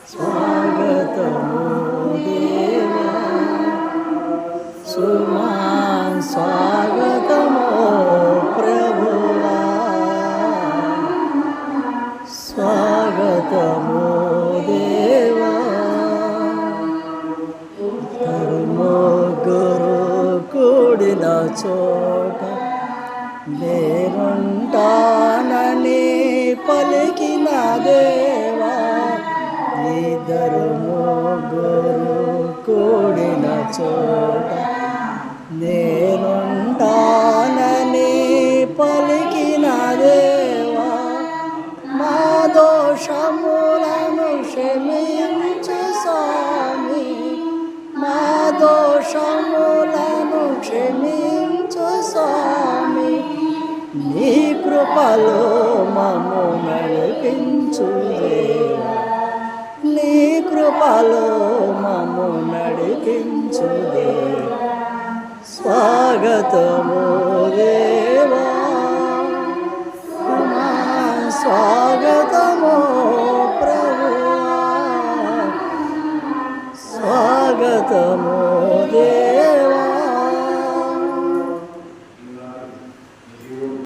స్వాగతము దేవా సుమాన్ స్వాగతము ప్రభువా స్వాగతము దేవా ముగ్గురు కూడిన చోట నేనుంటానని పలికిన దేవా ఇద్దరు ముగ్గురు కూడిన చోట నేనుంటానని పలికిన దేవా మా దోషములను క్షమించు స్వామి మా దోషములను క్షమించు స్వామి నీ కృపలో మమ్ము నడిపించు దేవా నీ కృపలో మమ్ము నడిపించు దేవా స్వాగతము దేవా స్వాగతము ప్రభువా స్వాగతము దేవా